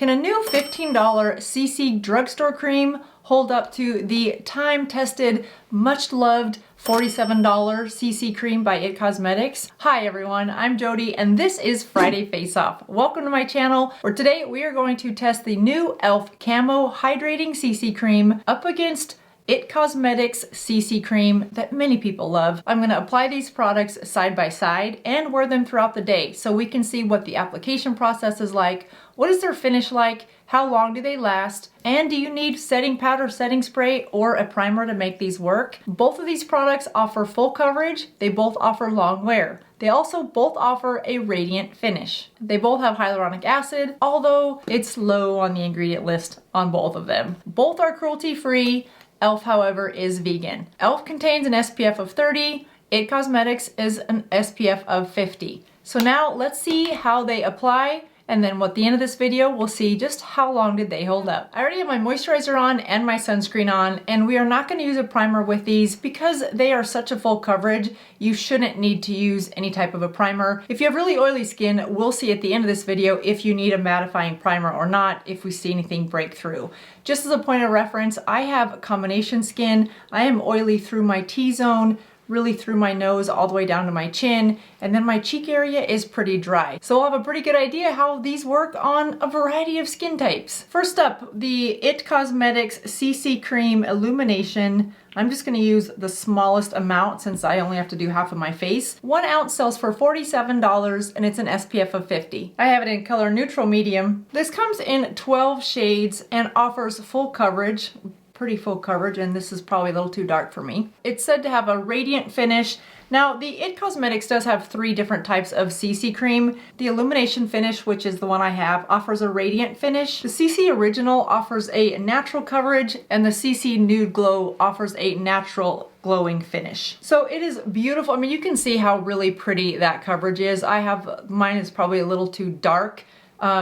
Can a new $15 CC drugstore cream hold up to the time-tested, much-loved $47 CC cream by IT Cosmetics? Hi everyone, I'm Jodi and this is Friday Face Off. Welcome to my channel, where today we are going to test the new E.L.F. Camo Hydrating CC Cream up against IT Cosmetics CC cream that many people love. I'm going to apply these products side by side and wear them throughout the day so we can see what the application process is like, what is their finish like, how long do they last, and do you need setting powder, setting spray, or a primer to make these work? Both of these products offer full coverage. They both offer long wear. They also both offer a radiant finish. They both have hyaluronic acid, although it's low on the ingredient list on both of them. Both are cruelty-free. E.L.F, however, is vegan. E.L.F contains an SPF of 30. IT Cosmetics is an SPF of 50. So now let's see how they apply, and then at the end of this video, we'll see just how long did they hold up. I already have my moisturizer on and my sunscreen on, and we are not going to use a primer with these because they are such a full coverage. You shouldn't need to use any type of a primer. If you have really oily skin, we'll see at the end of this video if you need a mattifying primer or not, if we see anything break through. Just as a point of reference, I have combination skin. I am oily through my T-zone, really through my nose all the way down to my chin, and then my cheek area is pretty dry. So I'll have a pretty good idea how these work on a variety of skin types. First up, the IT Cosmetics CC Cream Illumination. I'm just gonna use the smallest amount since I only have to do half of my face. 1 ounce sells for $47 and it's an SPF of 50. I have it in color neutral medium. This comes in 12 shades and offers full coverage. Pretty full coverage, and this is probably a little too dark for me. It's said to have a radiant finish. Now, the IT Cosmetics does have 3 different types of CC cream. The Illumination finish, which is the one I have, offers a radiant finish. The CC Original offers a natural coverage, and the CC Nude Glow offers a natural glowing finish. So it is beautiful. I mean, you can see how really pretty that coverage is. Mine is probably a little too dark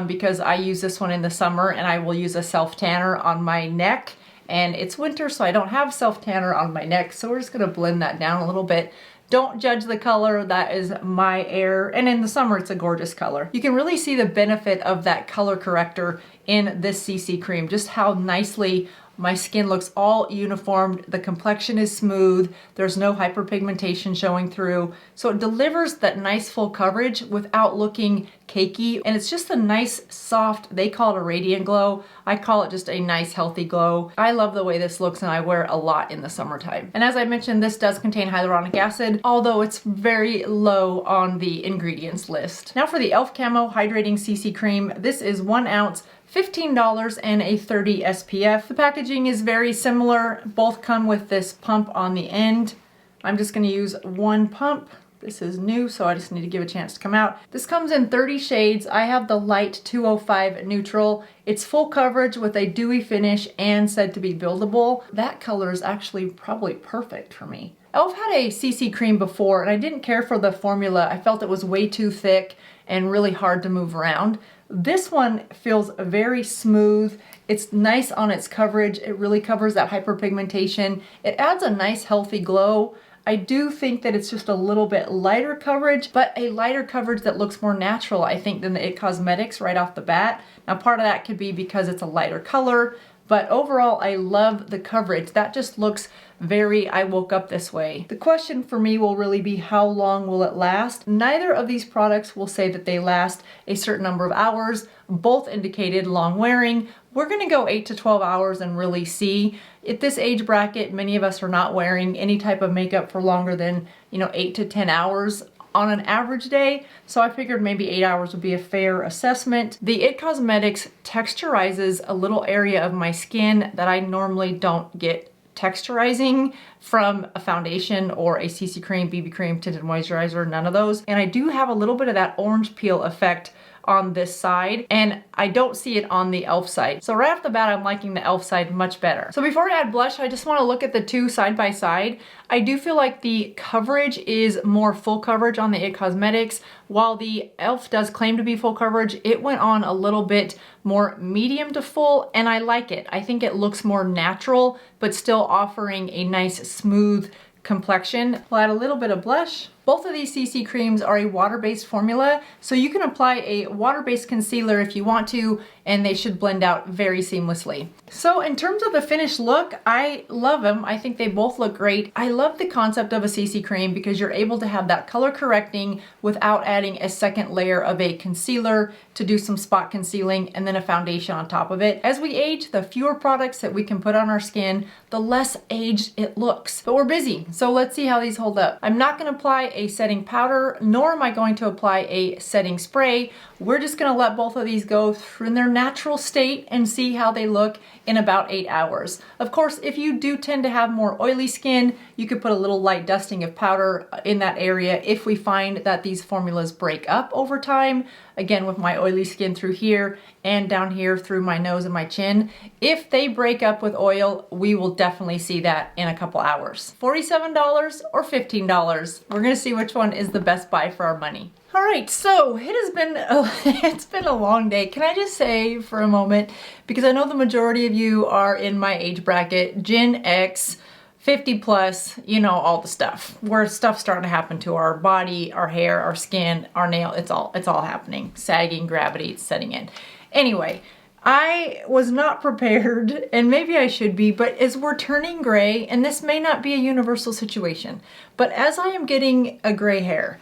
because I use this one in the summer, and I will use a self-tanner on my neck. And it's winter, so I don't have self-tanner on my neck, so we're just gonna blend that down a little bit. Don't judge the color, that is my error. And in the summer, it's a gorgeous color. You can really see the benefit of that color corrector in this CC cream, just how nicely my skin looks all uniformed, the complexion is smooth, there's no hyperpigmentation showing through. So it delivers that nice full coverage without looking cakey. And it's just a nice, soft, they call it a radiant glow. I call it just a nice, healthy glow. I love the way this looks and I wear it a lot in the summertime. And as I mentioned, this does contain hyaluronic acid, although it's very low on the ingredients list. Now for the E.L.F. Camo Hydrating CC Cream, this is 1 ounce, $15 and a 30 SPF. The packaging is very similar. Both come with this pump on the end. I'm just gonna use one pump. This is new, so I just need to give it a chance to come out. This comes in 30 shades. I have the light 205 neutral. It's full coverage with a dewy finish and said to be buildable. That color is actually probably perfect for me. E.L.F. had a CC cream before and I didn't care for the formula. I felt it was way too thick and really hard to move around. This one feels very smooth. It's nice on its coverage. It really covers that hyperpigmentation. It adds a nice healthy glow. I do think that it's just a little bit lighter coverage, but a lighter coverage that looks more natural, I think, than the IT Cosmetics right off the bat. Now, part of that could be because it's a lighter color, but overall, I love the coverage. That just looks very, I woke up this way. The question for me will really be how long will it last? Neither of these products will say that they last a certain number of hours. Both indicated long wearing. We're gonna go 8 to 12 hours and really see. At this age bracket, many of us are not wearing any type of makeup for longer than, 8 to 10 hours on an average day, so I figured maybe 8 hours would be a fair assessment. The IT Cosmetics texturizes a little area of my skin that I normally don't get texturizing from a foundation or a CC cream, BB cream, tinted moisturizer, none of those. And I do have a little bit of that orange peel effect on this side, and I don't see it on the E.L.F. side. So right off the bat, I'm liking the E.L.F. side much better. So before I add blush, I just want to look at the two side by side. I do feel like the coverage is more full coverage on the IT Cosmetics. While the E.L.F. does claim to be full coverage, it went on a little bit more medium to full, and I like it. I think it looks more natural, but still offering a nice smooth complexion. We'll add a little bit of blush. Both of these CC creams are a water-based formula, so you can apply a water-based concealer if you want to, and they should blend out very seamlessly. So in terms of the finished look, I love them. I think they both look great. I love the concept of a CC cream because you're able to have that color correcting without adding a second layer of a concealer to do some spot concealing and then a foundation on top of it. As we age, the fewer products that we can put on our skin, the less aged it looks. But we're busy, so let's see how these hold up. I'm not going to apply a setting powder, nor am I going to apply a setting spray. We're just going to let both of these go in their natural state and see how they look in about 8 hours. Of course, if you do tend to have more oily skin, you could put a little light dusting of powder in that area if we find that these formulas break up over time. Again, with my oily skin through here and down here through my nose and my chin, if they break up with oil, we will definitely see that in a couple hours. $47 or $15. We're gonna see which one is the best buy for our money. All right, so it's been a long day. Can I just say for a moment, because I know the majority of you are in my age bracket, Gen X, 50 plus, you know, all the stuff, where stuff's starting to happen to our body, our hair, our skin, our nail, it's all happening. Sagging, gravity, it's setting in. Anyway, I was not prepared, and maybe I should be, but as we're turning gray, and this may not be a universal situation, but as I am getting a gray hair,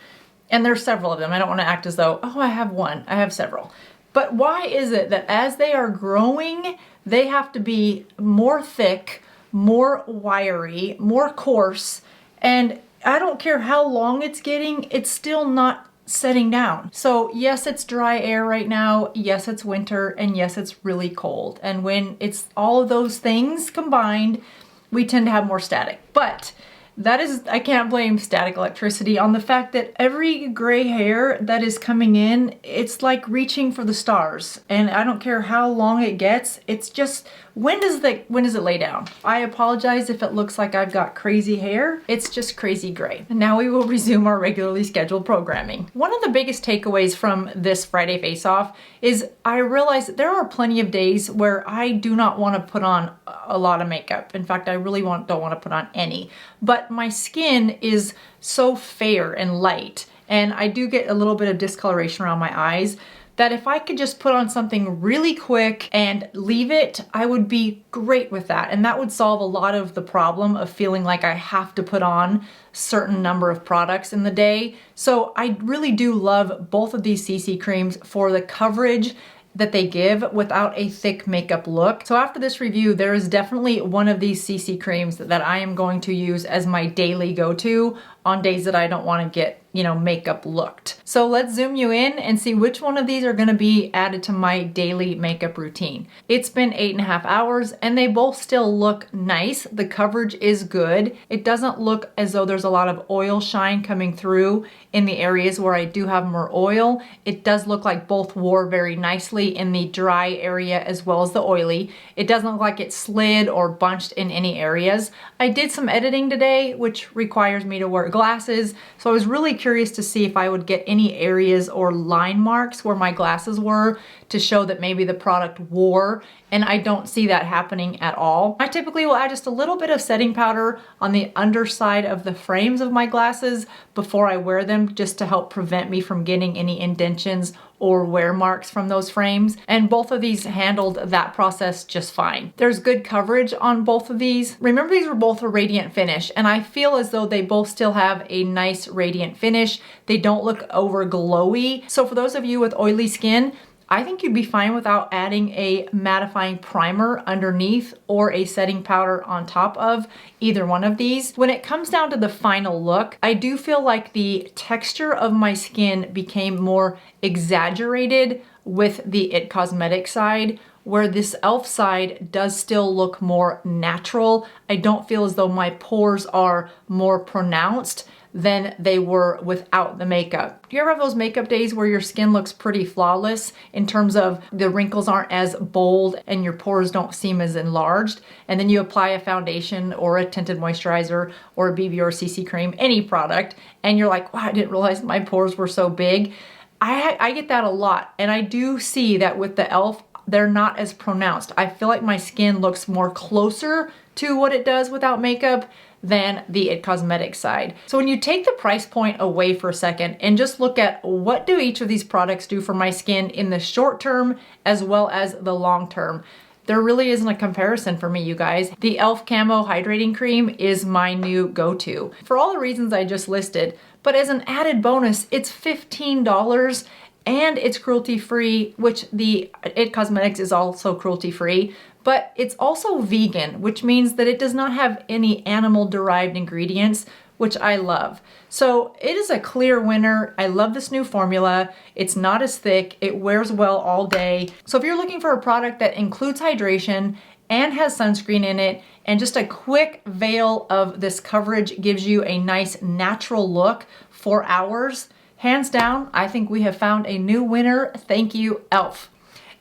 and there's several of them, I don't want to act as though, oh, I have one, I have several. But why is it that as they are growing, they have to be more thick, more wiry, more coarse, and I don't care how long it's getting, it's still not setting down. So yes, it's dry air right now, yes, it's winter, and yes, it's really cold. And when it's all of those things combined, we tend to have more static. But that is, I can't blame static electricity on the fact that every gray hair that is coming in, it's like reaching for the stars. And I don't care how long it gets, it's just, when does it lay down? I apologize if it looks like I've got crazy hair. It's just crazy gray. And now we will resume our regularly scheduled programming. One of the biggest takeaways from this Friday Face Off is I realized that there are plenty of days where I do not want to put on a lot of makeup. In fact, I really don't want to put on any. But my skin is so fair and light, and I do get a little bit of discoloration around my eyes, that if I could just put on something really quick and leave it, I would be great with that. And that would solve a lot of the problem of feeling like I have to put on certain number of products in the day. So I really do love both of these CC creams for the coverage that they give without a thick makeup look. So after this review, there is definitely one of these CC creams that I am going to use as my daily go-to on days that I don't want to get, you know, makeup looked. So let's zoom you in and see which one of these are going to be added to my daily makeup routine. It's been 8.5 hours and they both still look nice. The coverage is good. It doesn't look as though there's a lot of oil shine coming through in the areas where I do have more oil. It does look like both wore very nicely in the dry area as well as the oily. It doesn't look like it slid or bunched in any areas. I did some editing today, which requires me to wear glasses, so I was really curious to see if I would get any areas or line marks where my glasses were to show that maybe the product wore, and I don't see that happening at all. I typically will add just a little bit of setting powder on the underside of the frames of my glasses before I wear them, just to help prevent me from getting any indentions or wear marks from those frames. And both of these handled that process just fine. There's good coverage on both of these. Remember, these were both a radiant finish, and I feel as though they both still have a nice radiant finish. They don't look over glowy. So for those of you with oily skin, I think you'd be fine without adding a mattifying primer underneath or a setting powder on top of either one of these. When it comes down to the final look, I do feel like the texture of my skin became more exaggerated with the IT Cosmetics side, where this E.L.F. side does still look more natural. I don't feel as though my pores are more pronounced than they were without the makeup. Do you ever have those makeup days where your skin looks pretty flawless in terms of the wrinkles aren't as bold and your pores don't seem as enlarged, and then you apply a foundation or a tinted moisturizer or a BB or CC cream, any product, and you're like, wow, I didn't realize my pores were so big. I get that a lot, and I do see that with the E.L.F. they're not as pronounced. I feel like my skin looks more closer to what it does without makeup than the It Cosmetics side. So when you take the price point away for a second and just look at what do each of these products do for my skin in the short term as well as the long term, there really isn't a comparison for me, you guys. The E.L.F. Camo Hydrating Cream is my new go-to for all the reasons I just listed, but as an added bonus, it's $15 and it's cruelty-free, which the It Cosmetics is also cruelty-free, but it's also vegan, which means that it does not have any animal-derived ingredients, which I love. So it is a clear winner. I love this new formula. It's not as thick. It wears well all day. So if you're looking for a product that includes hydration and has sunscreen in it, and just a quick veil of this coverage gives you a nice natural look for hours, hands down, I think we have found a new winner. Thank you, E.L.F.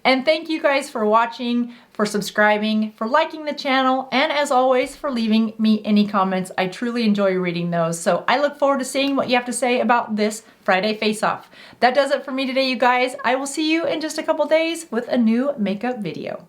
And thank you guys for watching, for subscribing, for liking the channel, and as always, for leaving me any comments. I truly enjoy reading those. So I look forward to seeing what you have to say about this Friday face-off. That does it for me today, you guys. I will see you in just a couple days with a new makeup video.